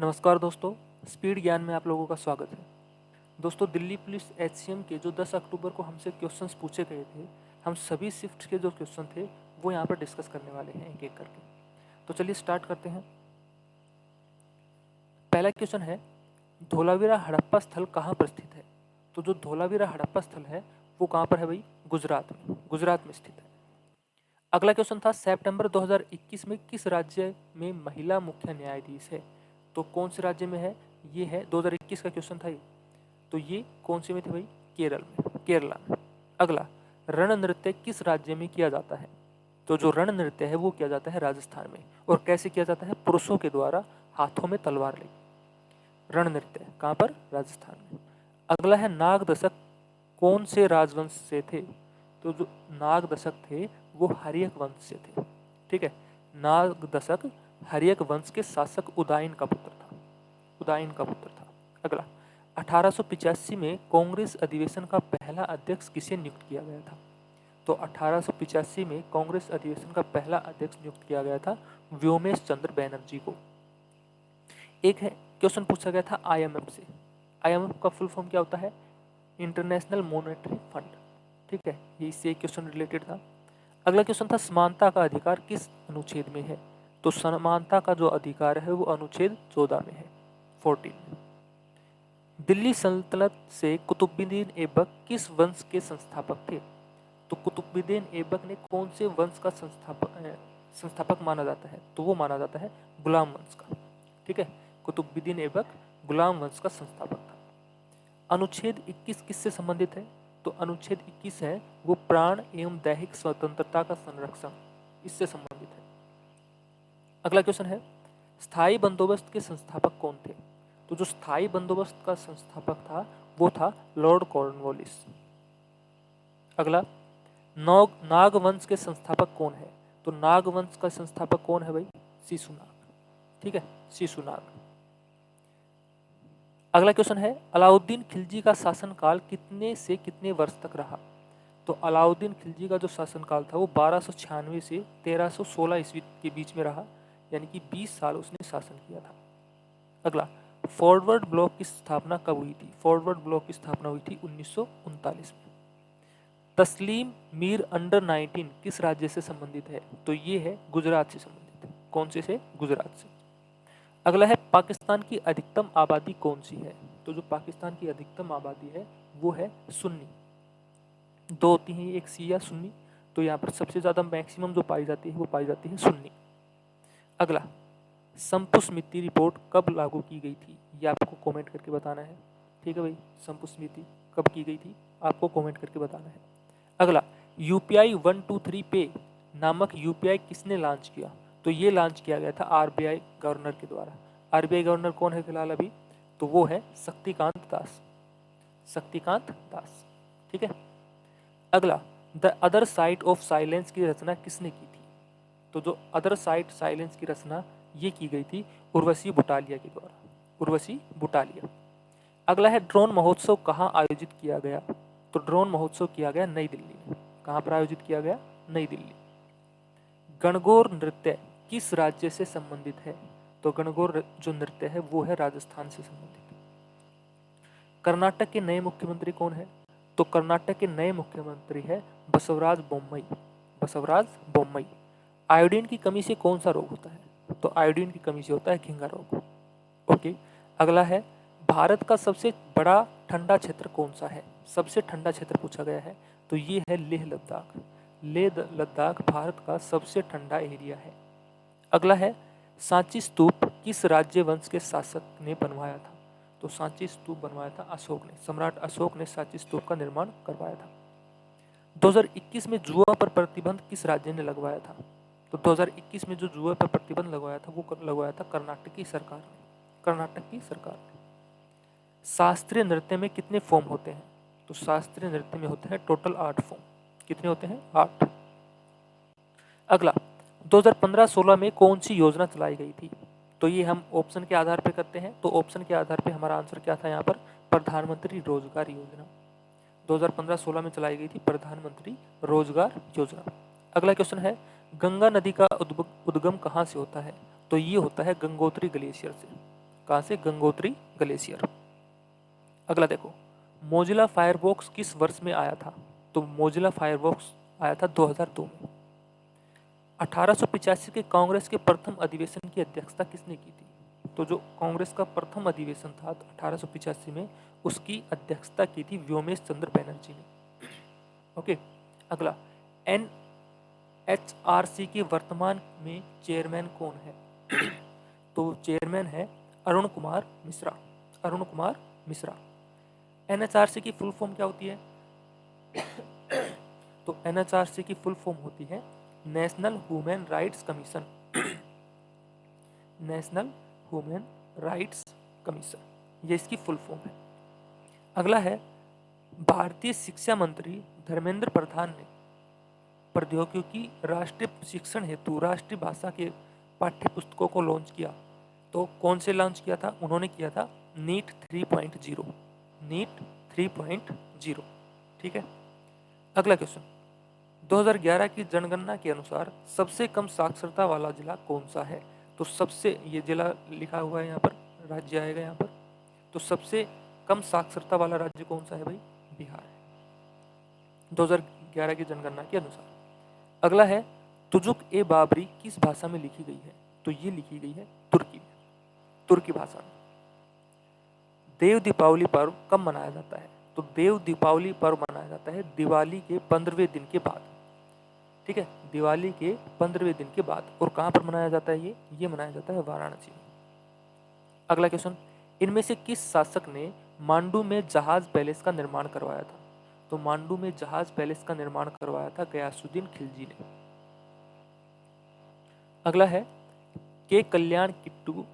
नमस्कार दोस्तों, स्पीड ज्ञान में आप लोगों का स्वागत है। दोस्तों, दिल्ली पुलिस एचसीएम के जो 10 अक्टूबर को हमसे क्वेश्चंस पूछे गए थे, हम सभी शिफ्ट के जो क्वेश्चन थे वो यहाँ पर डिस्कस करने वाले हैं एक एक करके। तो चलिए स्टार्ट करते हैं। पहला क्वेश्चन है, धोलावीरा हड़प्पा स्थल कहाँ पर स्थित है? तो जो धोलावीरा हड़प्पा स्थल है वो कहाँ पर है भाई? गुजरात में स्थित है। अगला क्वेश्चन था, सितंबर 2021 में किस राज्य में महिला मुख्य न्यायाधीश है? तो कौन से राज्य में है? ये है 2021 का क्वेश्चन था ये। तो ये कौन से में थे भाई? केरला में। अगला, रण नृत्य किस राज्य में किया जाता है? तो जो रण नृत्य है वो किया जाता है राजस्थान में। और कैसे किया जाता है? पुरुषों के द्वारा हाथों में तलवार लेकर। रण नृत्य कहाँ पर? राजस्थान में। अगला है, नाग दशक कौन से राजवंश से थे? तो जो नाग दशक थे वो हर्यक वंश से थे। ठीक है, नाग दशक हर्यक वंश के शासक उदयन का पुत्र था। अगला, 1885 में कांग्रेस अधिवेशन का पहला अध्यक्ष किसे नियुक्त किया गया था? तो 1885 में कांग्रेस अधिवेशन का पहला अध्यक्ष नियुक्त किया गया था व्योमेश चंद्र बैनर्जी को। एक है क्वेश्चन पूछा गया था आईएमएफ से। आईएमएफ का फुल फॉर्म क्या होता है? International monetary fund. ठीक है, ये इससे क्वेश्चन रिलेटेड था। अगला क्वेश्चन था, समानता का अधिकार किस अनुच्छेद में है? तो समानता का जो अधिकार है वो अनुच्छेद 14 में है, 14 में। दिल्ली सल्तनत से कुतुबुद्दीन ऐबक किस वंश के संस्थापक थे? तो कुतुबुद्दीन ऐबक ने कौन से वंश का संस्थापक माना जाता है? तो वो माना जाता है गुलाम वंश का। ठीक है, कुतुबुद्दीन ऐबक गुलाम वंश का संस्थापक था। अनुच्छेद 21 किससे संबंधित है? तो अनुच्छेद 21 है वो प्राण एवं दैहिक स्वतंत्रता का संरक्षण, इससे संबंधित है। अगला क्वेश्चन है, स्थायी बंदोबस्त के संस्थापक कौन थे? तो जो स्थायी बंदोबस्त का संस्थापक था वो था लॉर्ड कॉर्नवालिस। अगला, नागवंश के संस्थापक कौन है? तो नागवंश का संस्थापक कौन है भाई? शिशुनाग। ठीक है, शिशुनाग। अगला क्वेश्चन है, अलाउद्दीन खिलजी का शासनकाल कितने से कितने वर्ष तक रहा? तो अलाउद्दीन खिलजी का जो शासनकाल था वो 1296 से 1316 ईस्वी के बीच में रहा, यानी कि 20 साल उसने शासन किया था। अगला, फॉरवर्ड ब्लॉक की स्थापना कब हुई थी? फॉरवर्ड ब्लॉक की स्थापना हुई थी 1939 में। तस्लीम मीर अंडर 19 किस राज्य से संबंधित है? तो ये है गुजरात से संबंधित है। कौन से? गुजरात से। अगला है, पाकिस्तान की अधिकतम आबादी कौन सी है? तो जो पाकिस्तान की अधिकतम आबादी है वो है सुन्नी। दो होती हैं, एक शिया सुन्नी। तो यहाँ पर सबसे ज्यादा मैक्सिमम जो पाई जाती है वो पाई जाती है सुन्नी। अगला, संपुष्मिति रिपोर्ट कब लागू की गई थी? ये आपको कमेंट करके बताना है। ठीक है भाई, संपुष्मिति कब की गई थी आपको कमेंट करके बताना है। अगला, यूपीआई 123 पे नामक यूपीआई किसने लॉन्च किया? तो ये लॉन्च किया गया था आरबीआई गवर्नर के द्वारा। आरबीआई गवर्नर कौन है फिलहाल अभी? तो वो है शक्तिकांत दास। ठीक है। अगला, the other side of silence की रचना किसने की थी? तो जो अदर साइड साइलेंस की रचना ये की गई थी उर्वशी बुटालिया के द्वारा। उर्वशी बुटालिया। अगला है, ड्रोन महोत्सव कहाँ आयोजित किया गया? तो ड्रोन महोत्सव किया गया नई दिल्ली में। कहाँ पर आयोजित किया गया? नई दिल्ली। गणगौर नृत्य किस राज्य से संबंधित है? तो गणगौर जो नृत्य है वो है राजस्थान से संबंधित। कर्नाटक के नए मुख्यमंत्री कौन है? तो कर्नाटक के नए मुख्यमंत्री है बसवराज बोम्मई। आयोडीन की कमी से कौन सा रोग होता है? तो आयोडीन की कमी से होता है घिंगा रोग। ओके। अगला है, भारत का सबसे बड़ा ठंडा क्षेत्र कौन सा है? सबसे ठंडा क्षेत्र पूछा गया है, तो ये है लेह लद्दाख। लेह लद्दाख भारत का सबसे ठंडा एरिया है। अगला है, सांची स्तूप किस राज्य वंश के शासक ने बनवाया था? तो सांची स्तूप बनवाया था अशोक ने। सम्राट अशोक ने सांची स्तूप का निर्माण करवाया था। 2021 में जुआ पर प्रतिबंध किस राज्य ने लगवाया था? तो 2021 में जो जुए पर प्रतिबंध लगवाया था वो लगवाया था कर्नाटक की सरकार ने। शास्त्रीय नृत्य में कितने फॉर्म होते हैं? तो शास्त्रीय नृत्य में होते हैं टोटल 8 फॉर्म। कितने होते हैं? 8। अगला, 2015-16 में कौन सी योजना चलाई गई थी? तो ये हम ऑप्शन के आधार पर करते हैं। तो ऑप्शन के आधार पर हमारा आंसर क्या था यहाँ पर? प्रधानमंत्री रोजगार योजना। 2015-16 में चलाई गई थी प्रधानमंत्री रोजगार योजना। अगला क्वेश्चन है, गंगा नदी का उद्गम कहाँ से होता है? तो ये होता है गंगोत्री ग्लेशियर से। कहाँ से? गंगोत्री ग्लेशियर। अगला देखो, मोजिला फायरफॉक्स किस वर्ष में आया था? तो मोजिला फायरफॉक्स आया था 2002 में। 1885 के कांग्रेस के प्रथम अधिवेशन की अध्यक्षता किसने की थी? तो जो कांग्रेस का प्रथम अधिवेशन था 1885 में, उसकी अध्यक्षता की थी व्योमेश चंद्र बैनर्जी ने। ओके, अगला, NHRC के वर्तमान में चेयरमैन कौन है? तो चेयरमैन है अरुण कुमार मिश्रा। अरुण कुमार मिश्रा। NHRC की फुल फॉर्म क्या होती है? तो NHRC की फुल फॉर्म होती है national human rights commission. National human rights commission, ये इसकी फुल फॉर्म है। अगला है, भारतीय शिक्षा मंत्री धर्मेंद्र प्रधान ने प्रौद्योगिकी राष्ट्रीय शिक्षण हेतु राष्ट्रीय भाषा के पाठ्य पुस्तकों को लॉन्च किया। तो कौन से लॉन्च किया था? उन्होंने किया था नीट 3.0। नीट 3.0, ठीक है। अगला क्वेश्चन, 2011 की जनगणना के अनुसार सबसे कम साक्षरता वाला जिला कौन सा है? तो सबसे, ये जिला लिखा हुआ है यहाँ पर, राज्य आएगा यहाँ पर। तो सबसे कम साक्षरता वाला राज्य कौन सा है भाई? बिहार है, 2011 की जनगणना के अनुसार। अगला है, तुजुक ए बाबरी किस भाषा में लिखी गई है? तो ये लिखी गई है तुर्की में, तुर्की भाषा में। देव दीपावली पर्व कब मनाया जाता है? तो देव दीपावली पर्व मनाया जाता है दिवाली के 15वें दिन के बाद, ठीक है, दिवाली के 15वें दिन के बाद। और कहाँ पर मनाया जाता है? ये मनाया जाता है वाराणसी में। अगला क्वेश्चन, इनमें से किस शासक ने मांडू में जहाज पैलेस का निर्माण करवाया था? तो मांडू में जहाज पैलेस का निर्माण करवाया था गयासुद्दीन खिलजी ने। अगला है, के कल्याण किट्टू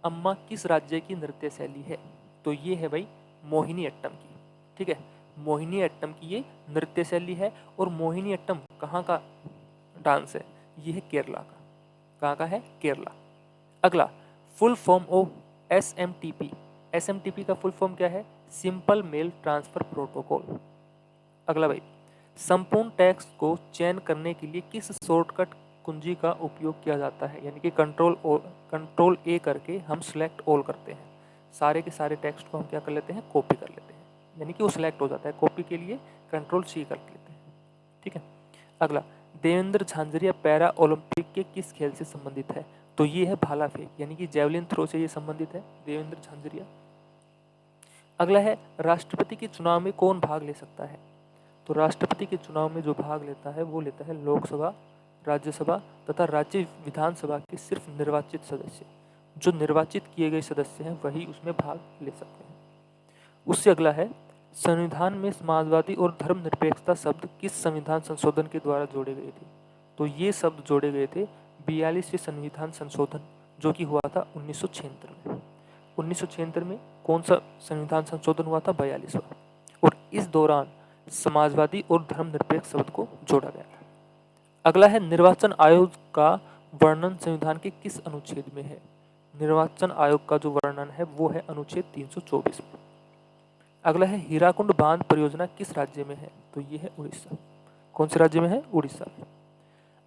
अम्मा किस राज्य की नृत्य शैली है? तो ये है भाई मोहिनी अट्टम की, ठीक है, मोहिनी अट्टम की ये नृत्य शैली है। और मोहिनी अट्टम कहाँ का डांस है? ये है केरला का। कहाँ का है? केरला। अगला, full form of SMTP। SMTP का फुल फॉर्म क्या है? Simple mail transfer protocol. अगला भाई, संपूर्ण टेक्स्ट को चयन करने के लिए किस शॉर्टकट कुंजी का उपयोग किया जाता है? यानी कि कंट्रोल A करके हम सिलेक्ट ऑल करते हैं, सारे के सारे टेक्स्ट को हम क्या कर लेते हैं? कॉपी कर लेते हैं, यानी कि वो सिलेक्ट हो जाता है। कॉपी के लिए कंट्रोल C कर लेते हैं, ठीक है। अगला, देवेंद्र झांझरिया पैरा ओलंपिक के किस खेल से संबंधित है? तो ये है भाला फेंक, यानी कि जेवलिन थ्रो से ये संबंधित है देवेंद्र झांझरिया। अगला है, राष्ट्रपति के चुनाव में कौन भाग ले सकता है? तो राष्ट्रपति के चुनाव में जो भाग लेता है वो लेता है लोकसभा, राज्यसभा तथा राज्य विधानसभा के सिर्फ निर्वाचित सदस्य। जो निर्वाचित किए गए सदस्य हैं वही उसमें भाग ले सकते हैं। उससे अगला है, संविधान में समाजवादी और धर्मनिरपेक्षता शब्द किस संविधान संशोधन के द्वारा जोड़े गए थे? तो ये शब्द जोड़े गए थे 42वें संविधान संशोधन, जो कि हुआ था 1976 में। 1976 में कौन सा संविधान संशोधन हुआ था? 42वां। और इस दौरान समाजवादी और धर्मनिरपेक्ष शब्द को जोड़ा गया था। अगला है, निर्वाचन आयोग का वर्णन संविधान के किस अनुच्छेद में है? निर्वाचन आयोग का जो वर्णन है वो है अनुच्छेद 324 में। अगला है, हीराकुंड बांध परियोजना किस राज्य में है? तो ये है उड़ीसा। कौन से राज्य में है? उड़ीसा में।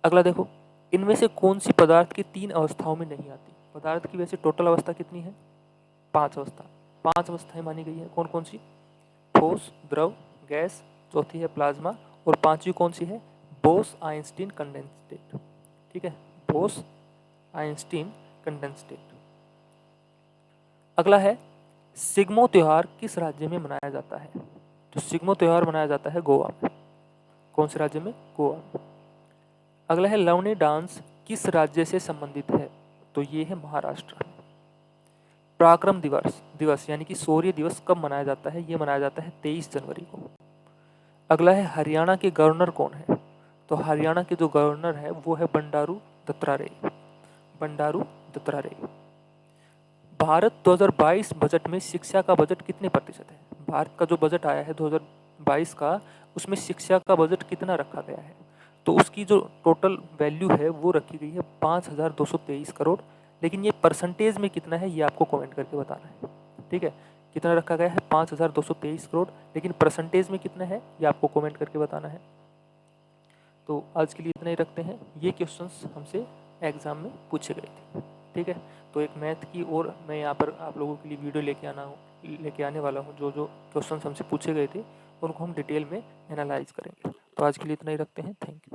अगला देखो, इनमें से कौन सी पदार्थ की 3 अवस्थाओं में नहीं आती? पदार्थ की वैसे टोटल अवस्था कितनी है? 5 अवस्था, 5 अवस्थाएं मानी गई है। कौन कौन सी? ठोस, द्रव, गैस, चौथी है प्लाज्मा, और 5वीं कौन सी है? बोस आइंस्टीन कंडेंसेट, ठीक है, बोस आइंस्टीन कंडेंसेट। अगला है, सिग्मो त्योहार किस राज्य में मनाया जाता है? तो सिग्मो त्योहार मनाया जाता है गोवा में। कौन से राज्य में? गोवा में। अगला है, लवनी डांस किस राज्य से संबंधित है? तो ये है महाराष्ट्र। पराक्रम दिवस यानी कि शौर्य दिवस कब मनाया जाता है? ये मनाया जाता है 23 जनवरी को। अगला है, हरियाणा के गवर्नर कौन है? तो हरियाणा के जो गवर्नर है वो है बंडारू दत्तात्रेय। बंडारू दत्तात्रेय। भारत 2022 बजट में शिक्षा का बजट कितने प्रतिशत है? भारत का जो बजट आया है 2022 का, उसमें शिक्षा का बजट कितना रखा गया है? तो उसकी जो टोटल वैल्यू है वो रखी गई है 5223 करोड़। लेकिन ये परसेंटेज में कितना है ये आपको कमेंट करके बताना है, ठीक है। कितना रखा गया है? 5223 करोड़, लेकिन परसेंटेज में कितना है ये आपको कमेंट करके बताना है। तो आज के लिए इतना ही रखते हैं। ये क्वेश्चंस हमसे एग्जाम में पूछे गए थे। ठीक है। तो एक मैथ की और मैं यहाँ पर आप लोगों के लिए वीडियो लेके आने वाला हूँ। जो जो क्वेश्चन हमसे पूछे गए थे उनको हम डिटेल में एनालाइज करेंगे। तो आज के लिए इतना ही रखते हैं। Thank you.